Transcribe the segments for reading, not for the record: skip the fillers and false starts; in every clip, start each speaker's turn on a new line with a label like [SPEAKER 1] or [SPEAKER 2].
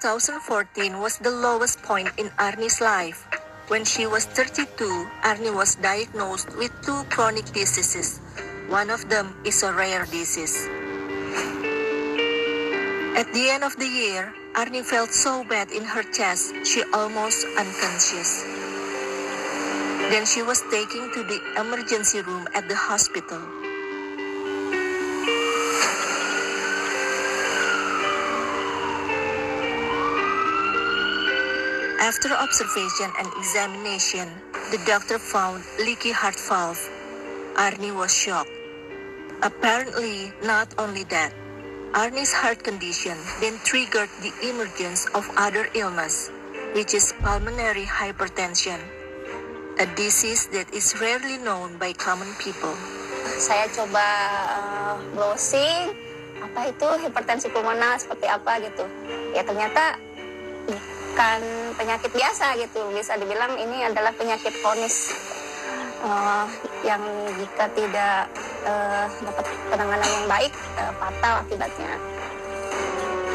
[SPEAKER 1] 2014 was the lowest point in Arnie's life. When she was 32, Arnie was diagnosed with 2 chronic diseases. One of them is a rare disease. At the end of the year, Arnie felt so bad in her chest, she almost unconscious. Then she was taken to the emergency room at the hospital. After observation and examination, the doctor found leaky heart valve. Arnie was shocked. Apparently, not only that, Arnie's heart condition then triggered the emergence of other illness, which is pulmonary hypertension, a disease that is rarely known by common people.
[SPEAKER 2] Saya coba browsing, apa itu hipertensi pulmoner seperti apa gitu. Ya ternyata bukan penyakit biasa gitu, bisa dibilang ini adalah penyakit kronis yang jika tidak dapat penanganan yang baik fatal akibatnya.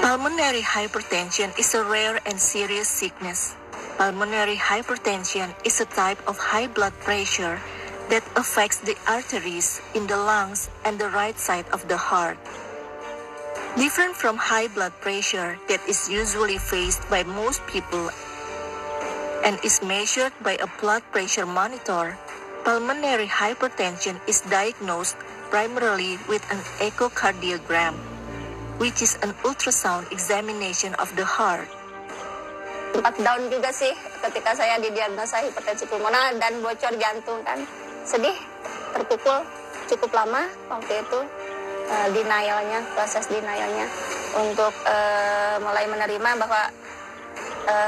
[SPEAKER 1] Pulmonary hypertension is a rare and serious sickness. Pulmonary hypertension is a type of high blood pressure that affects the arteries in the lungs and the right side of the heart. Different from high blood pressure that is usually faced by most people and is measured by a blood pressure monitor, pulmonary hypertension is diagnosed primarily with an echocardiogram, which is an ultrasound examination of the heart.
[SPEAKER 2] Sempat down juga sih ketika saya didiagnosa hipertensi pulmoner dan bocor jantung kan. Sedih, terpukul cukup lama waktu itu. Proses denialnya untuk mulai menerima bahwa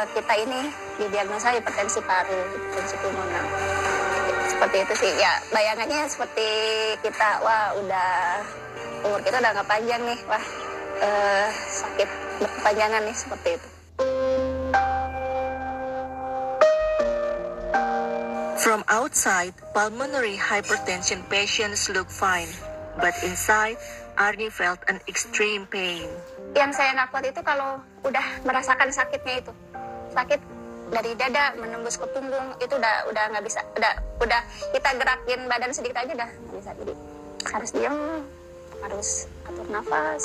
[SPEAKER 2] kita ini didiagnosa hipertensi paru, hipertensi pulmoner. Seperti itu sih, ya bayangannya seperti kita, wah udah umur kita udah nggak panjang nih, wah sakit berkepanjangan nih, seperti itu.
[SPEAKER 1] From outside, pulmonary hypertension patients look fine. But inside, Arnie felt an extreme pain.
[SPEAKER 2] Yang saya nggak kuat itu kalau udah merasakan sakitnya itu. Sakit dari dada menembus ke punggung, itu udah nggak bisa. Udah kita gerakin badan sedikit aja udah nggak bisa. Jadi harus diam, harus atur nafas.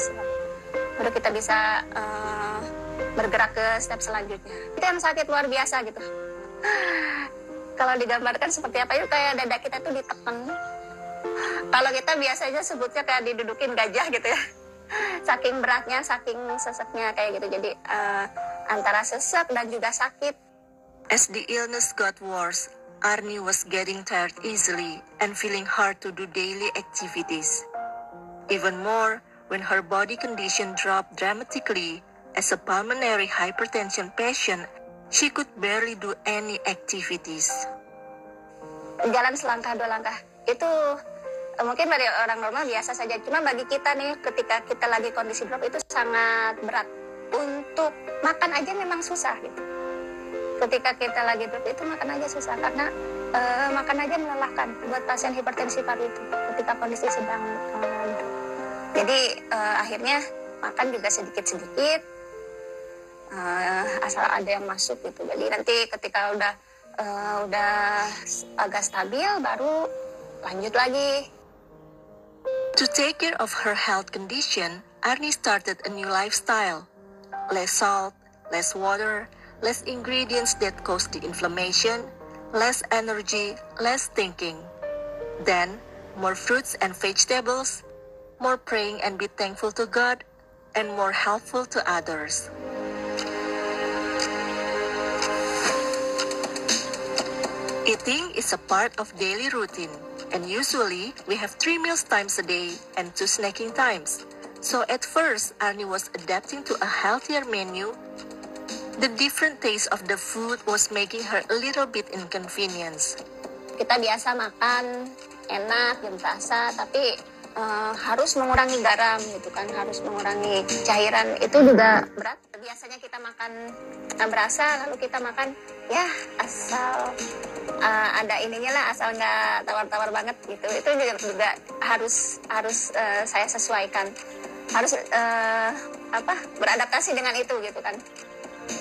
[SPEAKER 2] Baru kita bisa bergerak ke step selanjutnya. Itu yang sakit luar biasa gitu. Kalau digambarkan seperti apa itu, kayak dada kita tuh ditekan. Kalau kita biasanya sebutnya kayak didudukin gajah gitu ya. Saking beratnya, saking seseknya kayak gitu. Jadi antara sesek dan juga sakit.
[SPEAKER 1] As the illness got worse, Arnie was getting tired easily and feeling hard to do daily activities. Even more, when her body condition dropped dramatically, as a pulmonary hypertension patient, she could barely do any activities.
[SPEAKER 2] Jalan selangkah dua langkah, itu mungkin bagi orang normal biasa saja. Cuma bagi kita nih, ketika kita lagi kondisi drop itu sangat berat. Untuk makan aja memang susah gitu. Ketika kita lagi drop itu makan aja susah, karena makan aja melelahkan buat pasien hipertensi paru itu ketika kondisi sedang drop. Jadi akhirnya makan juga sedikit-sedikit, asal ada yang masuk gitu. Jadi nanti ketika udah agak stabil baru lanjut lagi.
[SPEAKER 1] To take care of her health condition, Arnie started a new lifestyle. Less salt, less water, less ingredients that cause the inflammation, less energy, less thinking. Then, more fruits and vegetables, more praying and be thankful to God, and more helpful to others. Eating is a part of daily routine, and usually we have 3 meals times a day and 2 snacking times. So at first, Arnie was adapting to a healthier menu. The different taste of the food was making her a little bit inconvenience.
[SPEAKER 2] Kita biasa makan enak, yang rasa, tapi harus mengurangi garam gitu kan, harus mengurangi cairan, itu juga berat. Biasanya kita makan berasa, lalu kita makan ya asal ada ininya lah, asal nggak tawar-tawar banget gitu. Itu juga harus saya sesuaikan, harus beradaptasi dengan itu gitu kan.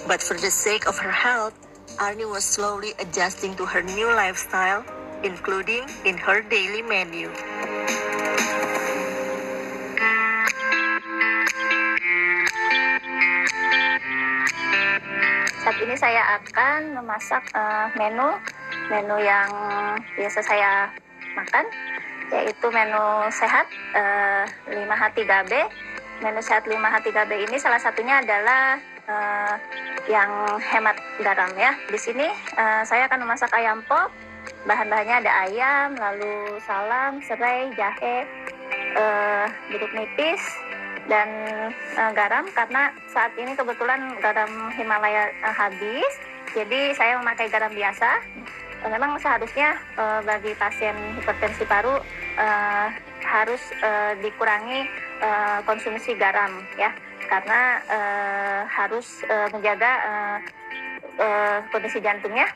[SPEAKER 1] But for the sake of her health, Arnie was slowly adjusting to her new lifestyle, including in her daily menu.
[SPEAKER 2] Saat ini saya akan memasak menu yang biasa saya makan, yaitu menu sehat 5H3B. Menu sehat 5H3B ini salah satunya adalah yang hemat garam ya. Di sini saya akan memasak ayam pop. Bahan-bahannya ada ayam, lalu salam, serai, jahe, jeruk nipis, dan garam, karena saat ini kebetulan garam Himalaya habis, jadi saya memakai garam biasa. Memang seharusnya bagi pasien hipertensi paru harus dikurangi konsumsi garam ya, karena harus menjaga kondisi jantungnya.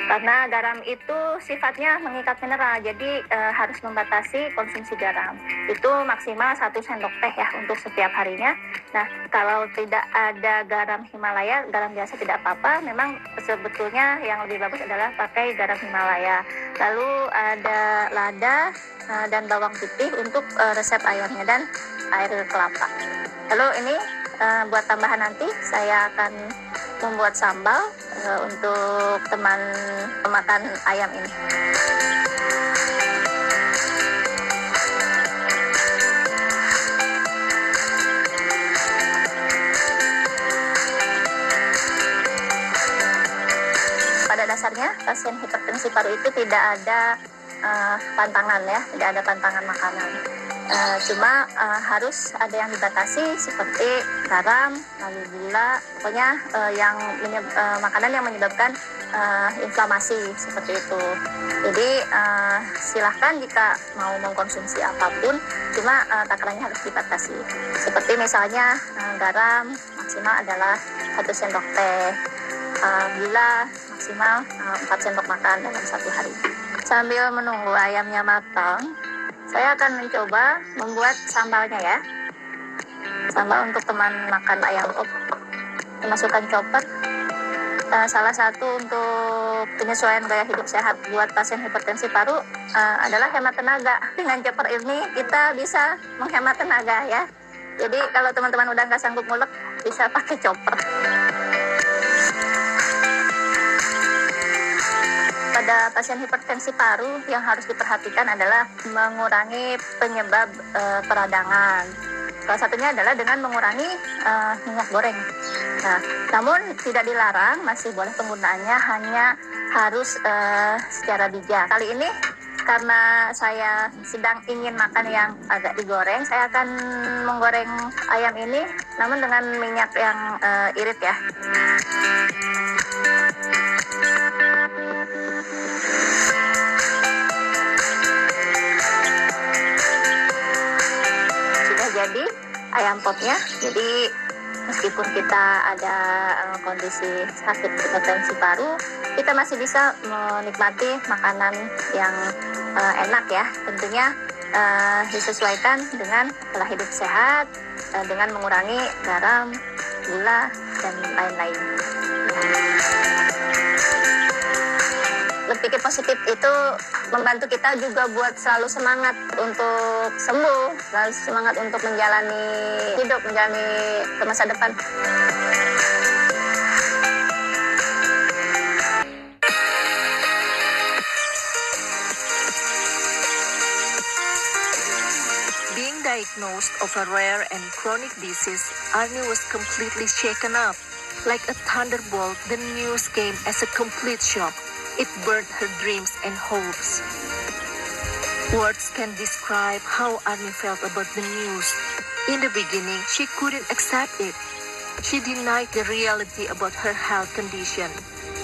[SPEAKER 2] Karena garam itu sifatnya mengikat mineral, jadi harus membatasi konsumsi garam. Itu maksimal 1 sendok teh ya untuk setiap harinya. Nah, kalau tidak ada garam Himalaya, garam biasa tidak apa-apa. Memang sebetulnya yang lebih bagus adalah pakai garam Himalaya. Lalu ada lada dan bawang putih untuk resep ayamnya dan air kelapa. Lalu ini buat tambahan nanti saya akan membuat sambal untuk teman pemakan ayam ini. Pada dasarnya pasien hipertensi paru itu tidak ada pantangan ya, tidak ada pantangan makanan. Cuma harus ada yang dibatasi seperti garam, lalu gula, pokoknya makanan yang menyebabkan inflamasi seperti itu. Jadi silahkan jika mau mengkonsumsi apapun, cuma takarannya harus dibatasi. Seperti misalnya garam maksimal adalah 1 sendok teh, gula maksimal 4 sendok makan dalam 1 hari. Sambil menunggu ayamnya matang, saya akan mencoba membuat sambalnya ya. Sambal untuk teman makan ayam pop. Dimasukkan chopper. Salah satu untuk penyesuaian gaya hidup sehat buat pasien hipertensi paru adalah hemat tenaga. Dengan chopper ini kita bisa menghemat tenaga ya. Jadi kalau teman-teman udah nggak sanggup ngulek, bisa pakai chopper. Pada pasien hipertensi paru yang harus diperhatikan adalah mengurangi penyebab peradangan. Salah satunya adalah dengan mengurangi minyak goreng. Nah, namun tidak dilarang, masih boleh penggunaannya, hanya harus secara bijak. Kali ini karena saya sedang ingin makan yang agak digoreng, saya akan menggoreng ayam ini, namun dengan minyak yang irit ya. Jadi ayam popnya, jadi meskipun kita ada kondisi sakit hipertensi paru, kita masih bisa menikmati makanan yang enak ya. Tentunya disesuaikan dengan pola hidup sehat, dengan mengurangi garam, gula, dan lain-lain. Berpikir positif itu membantu kita juga buat selalu semangat untuk sembuh, selalu semangat untuk menjalani hidup, menjalani ke masa depan.
[SPEAKER 1] Being diagnosed of a rare and chronic disease, Arnie was completely shaken up. Like a thunderbolt, the news came as a complete shock. It burnt her dreams and hopes. Words can describe how Arnie felt about the news. In the beginning, she couldn't accept it. She denied the reality about her health condition.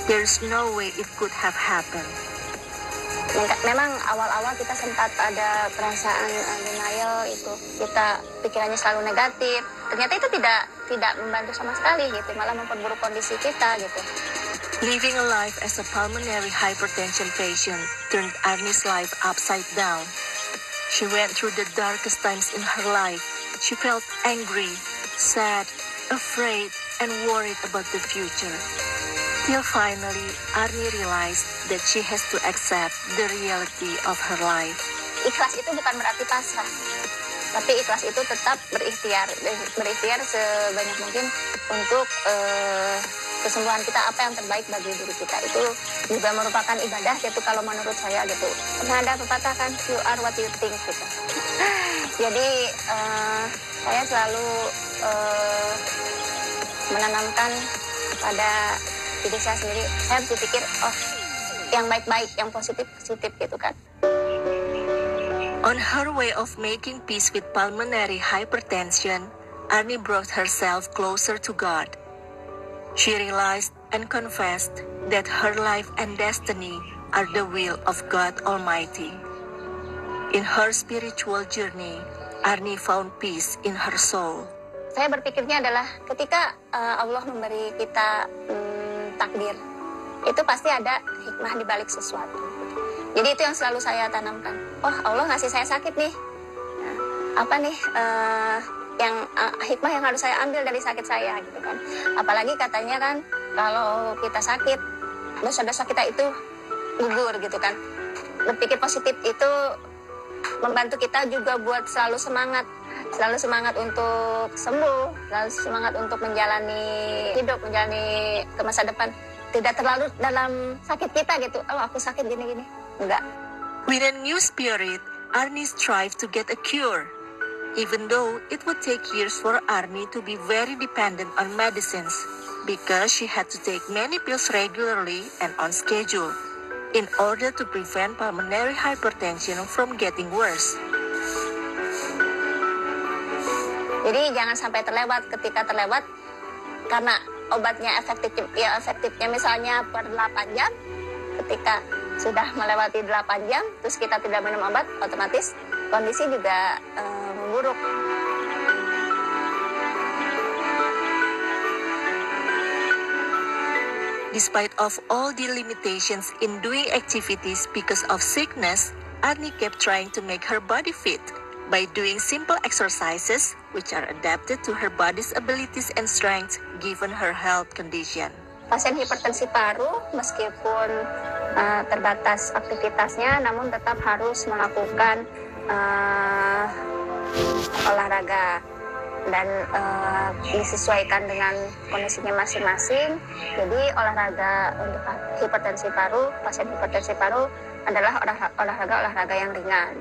[SPEAKER 1] There's no way it could have happened.
[SPEAKER 2] Memang awal-awal kita sempat ada perasaan denial, itu kita pikirannya selalu negatif. Ternyata itu tidak membantu sama sekali gitu, malah memperburuk kondisi kita gitu.
[SPEAKER 1] Living a life as a pulmonary hypertension patient turned Arnie's life upside down. She went through the darkest times in her life. She felt angry, sad, afraid, and worried about the future. Till finally, Arnie realized that she has to accept the reality of her life.
[SPEAKER 2] Ikhlas itu bukan berarti pasrah, tapi ikhlas itu tetap berikhtiar sebanyak mungkin untuk kesembuhan kita, apa yang terbaik bagi diri kita. Itu juga merupakan ibadah gitu kalau menurut saya gitu. Karena ada pepatah kan, you are what you think gitu. Jadi saya selalu menanamkan pada diri saya sendiri, saya harus berpikir yang baik-baik, yang positif gitu kan.
[SPEAKER 1] On her way of making peace with pulmonary hypertension, Arnie brought herself closer to God. She realized and confessed that her life and destiny are the will of God Almighty. In her spiritual journey, Arnie found peace in her soul.
[SPEAKER 2] Saya berpikirnya adalah ketika Allah memberi kita takdir, itu pasti ada hikmah di balik sesuatu. Jadi itu yang selalu saya tanamkan. Oh, Allah ngasih saya sakit nih. Nah, apa nih hikmah yang harus saya ambil dari sakit saya gitu kan. Apalagi katanya kan kalau kita sakit, dosa-dosa kita itu gugur gitu kan. Berpikir positif itu membantu kita juga buat selalu semangat untuk sembuh, selalu semangat untuk menjalani hidup, menjalani ke masa depan. Tidak terlalu dalam sakit kita gitu, aku sakit gini-gini. Enggak.
[SPEAKER 1] With a new spirit, Arnie strived to get a cure. Even though it would take years for Arnie to be very dependent on medicines, because she had to take many pills regularly and on schedule, in order to prevent pulmonary hypertension from getting worse.
[SPEAKER 2] Jadi jangan sampai terlewat. Ketika terlewat, karena obatnya efektifnya misalnya per 8 jam, ketika sudah melewati 8 jam, terus kita tidak minum obat, otomatis kondisi juga memburuk.
[SPEAKER 1] Despite of all the limitations in doing activities because of sickness, Arnie kept trying to make her body fit by doing simple exercises which are adapted to her body's abilities and strength given her health condition.
[SPEAKER 2] Pasien hipertensi paru meskipun terbatas aktivitasnya, namun tetap harus melakukan olahraga dan disesuaikan dengan kondisinya masing-masing. Jadi olahraga untuk pasien hipertensi paru adalah olahraga yang ringan.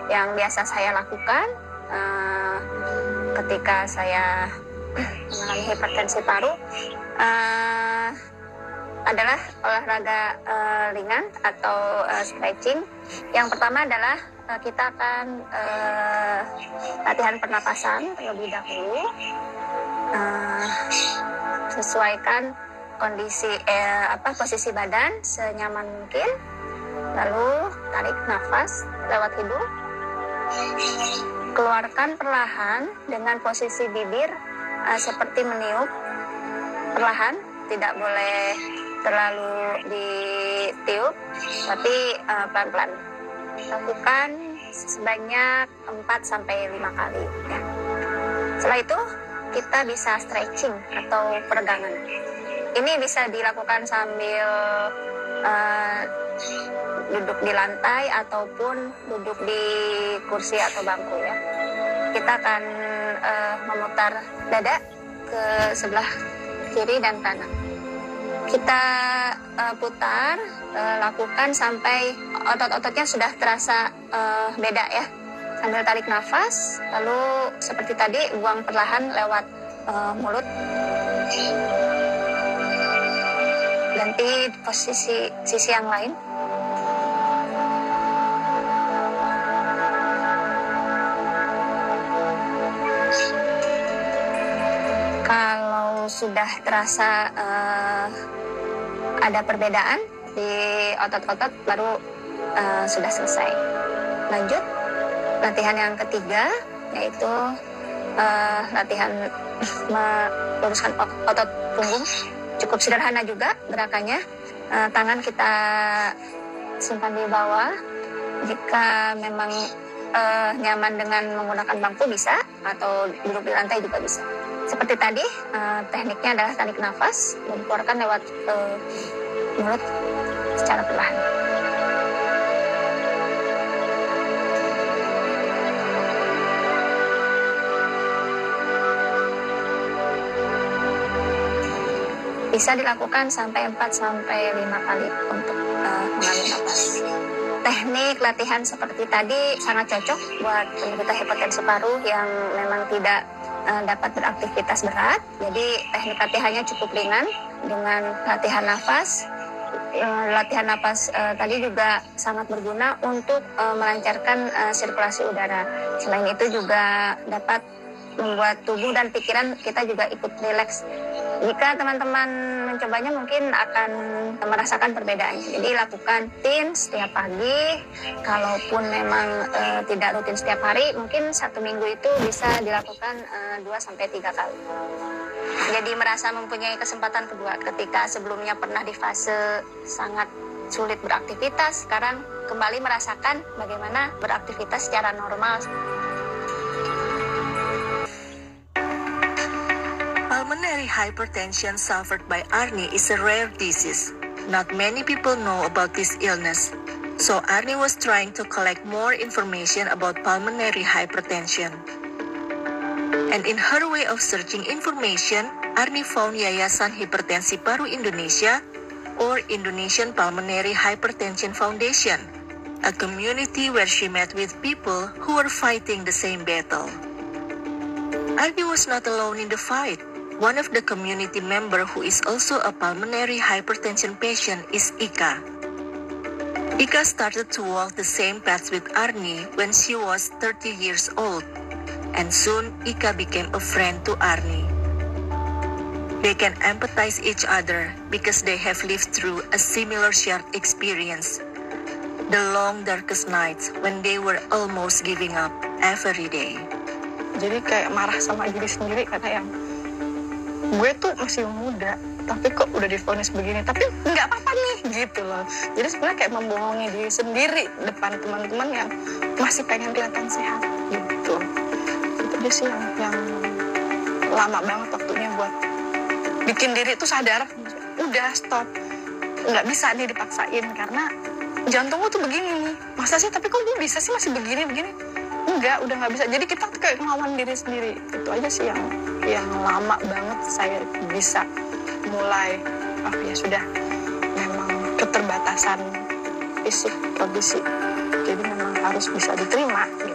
[SPEAKER 2] Yang biasa saya lakukan ketika saya mengalami hipertensi paru adalah olahraga ringan atau stretching. Yang pertama adalah kita akan latihan pernapasan terlebih dahulu. Sesuaikan kondisi posisi badan senyaman mungkin. Lalu tarik nafas lewat hidung. Keluarkan perlahan dengan posisi bibir seperti meniup. Perlahan, tidak boleh terlalu ditiup, tapi pelan-pelan. Lakukan sebanyak 4-5 kali. Ya. Setelah itu, kita bisa stretching atau peregangan. Ini bisa dilakukan sambil duduk di lantai ataupun duduk di kursi atau bangku ya. Kita akan memutar dada ke sebelah kiri dan kanan. Kita putar, lakukan sampai otot-ototnya sudah terasa beda ya. Sambil tarik nafas, lalu seperti tadi buang perlahan lewat mulut. Ganti posisi sisi yang lain. Kalau sudah terasa ada perbedaan di otot-otot, baru sudah selesai. Lanjut, latihan yang ketiga, yaitu latihan meluruskan otot punggung. Cukup sederhana juga gerakannya. Tangan kita simpan di bawah. Jika memang nyaman dengan menggunakan bangku bisa, atau duduk di lantai juga bisa. Seperti tadi, tekniknya adalah tarik nafas dan keluarkan lewat mulut secara perlahan. Bisa dilakukan sampai 4-5 kali untuk mengambil nafas. Teknik latihan seperti tadi sangat cocok buat penderita hipertensi paru yang memang tidak dapat beraktivitas berat. Jadi teknik latihannya cukup ringan dengan latihan nafas. Latihan nafas tadi juga sangat berguna untuk melancarkan sirkulasi udara. Selain itu juga dapat membuat tubuh dan pikiran kita juga ikut rileks. Jika teman-teman mencobanya mungkin akan merasakan perbedaannya. Jadi lakukan rutin setiap pagi. Kalaupun memang tidak rutin setiap hari, mungkin 1 minggu itu bisa dilakukan 2-3 kali. Jadi merasa mempunyai kesempatan kedua ketika sebelumnya pernah di fase sangat sulit beraktivitas, sekarang kembali merasakan bagaimana beraktivitas secara normal.
[SPEAKER 1] Pulmonary hypertension suffered by Arnie is a rare disease. Not many people know about this illness. So Arnie was trying to collect more information about pulmonary hypertension. And in her way of searching information, Arnie found Yayasan Hipertensi Paru Indonesia or Indonesian Pulmonary Hypertension Foundation, a community where she met with people who were fighting the same battle. Arnie was not alone in the fight. One of the community member who is also a pulmonary hypertension patient is Ika. Ika started to walk the same path with Arnie when she was 30 years old, and soon Ika became a friend to Arnie. They can empathize each other because they have lived through a similar shared experience. The long darkest nights when they were almost giving up every day.
[SPEAKER 3] Jadi kayak marah sama diri sendiri karena yang gue tuh masih muda, tapi kok udah divonis begini, tapi nggak apa-apa nih gitu loh. Jadi sebenarnya kayak membohongi diri sendiri depan teman-teman yang masih pengen kelihatan sehat gitu. Itu dia sih yang lama banget waktunya buat bikin diri itu sadar, udah stop, nggak bisa nih dipaksain karena jantung gue tuh begini nih, masa sih, tapi kok gue bisa sih masih begini, enggak, udah nggak bisa. Jadi kita tuh kayak ngelawan diri sendiri. Itu aja sih yang lama banget saya bisa mulai, ya sudah, memang keterbatasan fisik, kondisi, jadi memang harus bisa diterima gitu.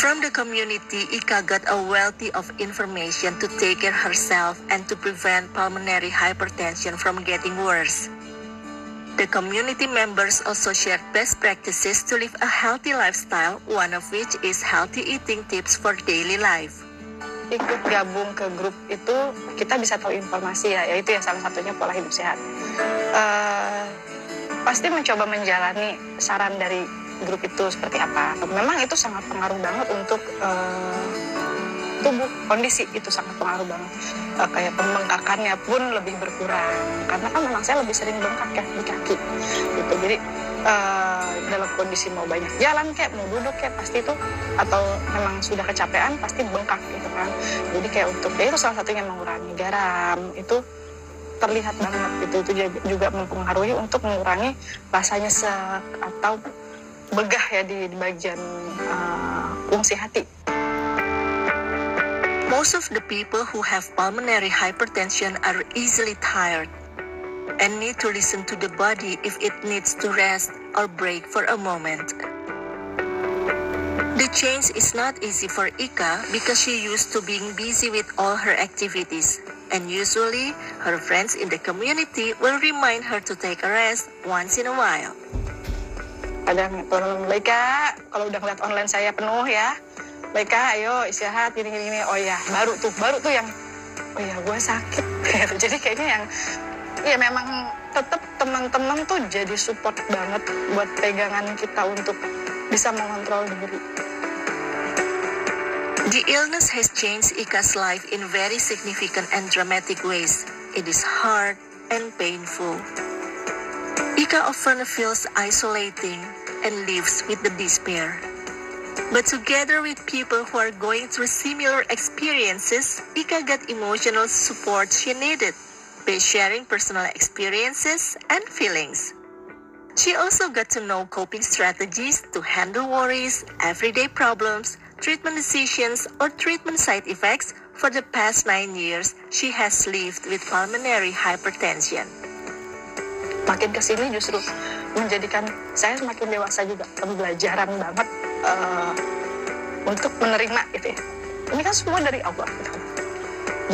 [SPEAKER 1] From the community, Ika got a wealth of information to take care herself and to prevent pulmonary hypertension from getting worse. The community members also shared best practices to live a healthy lifestyle, one of which is healthy eating tips for daily life.
[SPEAKER 3] Ikut gabung ke grup itu kita bisa tahu informasi ya, yaitu ya salah satunya pola hidup sehat. Pasti mencoba menjalani saran dari grup itu seperti apa. Memang itu sangat pengaruh banget untuk tubuh, kondisi itu sangat pengaruh banget. Kayak pembengkakannya pun lebih berkurang karena kan memang saya lebih sering bengkak ya di kaki gitu. Jadi dalam kondisi mau banyak jalan kayak mau duduk kayak pasti itu, atau memang sudah kecapean pasti bengkak gitu kan. Jadi kayak untuk itu salah satunya mengurangi garam itu terlihat banget gitu. Itu juga mempengaruhi untuk mengurangi rasanya sek atau begah ya di bagian fungsi hati.
[SPEAKER 1] Most of the people who have pulmonary hypertension are easily tired and need to listen to the body if it needs to rest or break for a moment. The change is not easy for Ika because she used to being busy with all her activities, and usually her friends in the community will remind her to take a rest once in a while.
[SPEAKER 3] Kadang tolong Baika, kalau udah ngeliat online saya penuh ya, Baika ayo istirahat gini. Oh ya, baru tuh yang oh ya gue sakit. Jadi kayaknya yang ya memang tetap teman-teman tuh jadi support banget buat pegangan kita untuk bisa mengontrol diri.
[SPEAKER 1] The illness has changed Ika's life in very significant and dramatic ways. It is hard and painful. Ika often feels isolating and lives with the despair. But together with people who are going through similar experiences, Ika got emotional support she needed by sharing personal experiences and feelings. She also got to know coping strategies to handle worries, everyday problems, treatment decisions, or treatment side effects. For the past 9 years, she has lived with pulmonary hypertension.
[SPEAKER 3] Makin kesini justru menjadikan saya semakin dewasa juga, pembelajaran banget untuk menerima gitu ya. Ini kan semua dari Allah gitu.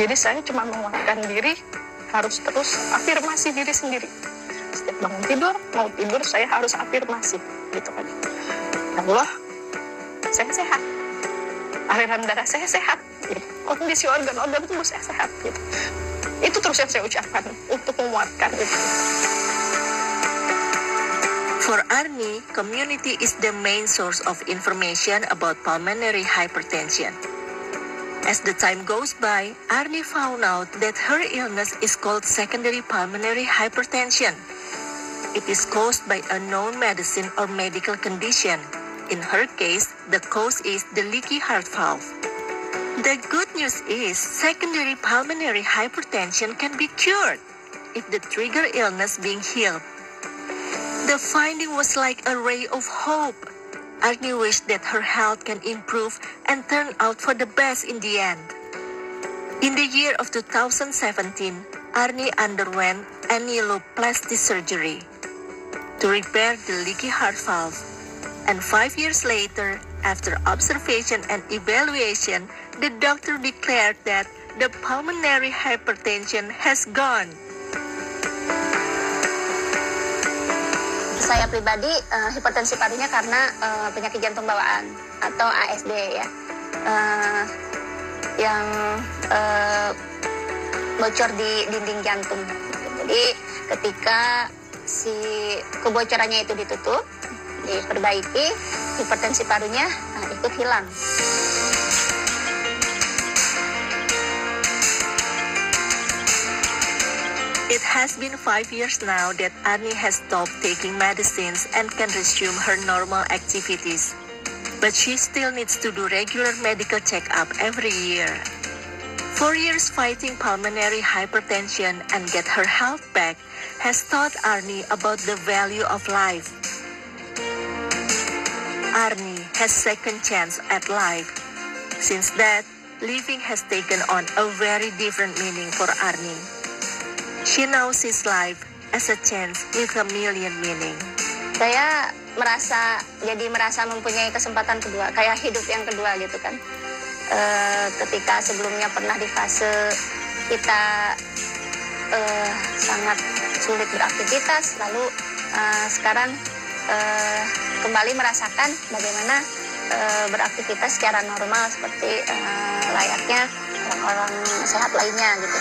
[SPEAKER 3] Jadi saya cuma menguatkan diri, harus terus afirmasi diri sendiri. Setiap bangun tidur, mau tidur saya harus afirmasi gitu kan. Ya Allah, saya sehat. Aliran darah saya sehat. Gitu. Kondisi organ-organ tubuh saya sehat gitu. Itu terus yang saya ucapkan untuk menguatkan itu.
[SPEAKER 1] For Arni, community is the main source of information about pulmonary hypertension. As the time goes by, Arni found out that her illness is called secondary pulmonary hypertension. It is caused by a known medicine or medical condition. In her case, the cause is the leaky heart valve. The good news is secondary pulmonary hypertension can be cured if the trigger illness being healed. The finding was like a ray of hope. Arni wished that her health can improve and turn out for the best in the end. In the year of 2017, Arni underwent annuloplasty surgery to repair the leaky heart valve. And 5 years later, after observation and evaluation, the doctor declared that the pulmonary hypertension has gone.
[SPEAKER 2] Saya pribadi hipertensi parunya karena penyakit jantung bawaan atau ASD ya, yang bocor di dinding jantung. Jadi ketika si kebocorannya itu ditutup, diperbaiki, hipertensi parunya ikut hilang.
[SPEAKER 1] It has been 5 years now that Arni has stopped taking medicines and can resume her normal activities. But she still needs to do regular medical checkup every year. 4 years fighting pulmonary hypertension and get her health back has taught Arni about the value of life. Arni has second chance at life. Since that, living has taken on a very different meaning for Arni. She now sees life as a chance with a million meaning.
[SPEAKER 2] Saya merasa mempunyai kesempatan kedua, kayak hidup yang kedua gitu kan. Ketika sebelumnya pernah di fase kita sangat sulit beraktivitas, lalu sekarang kembali merasakan bagaimana beraktivitas secara normal seperti layaknya orang-orang sehat lainnya gitu.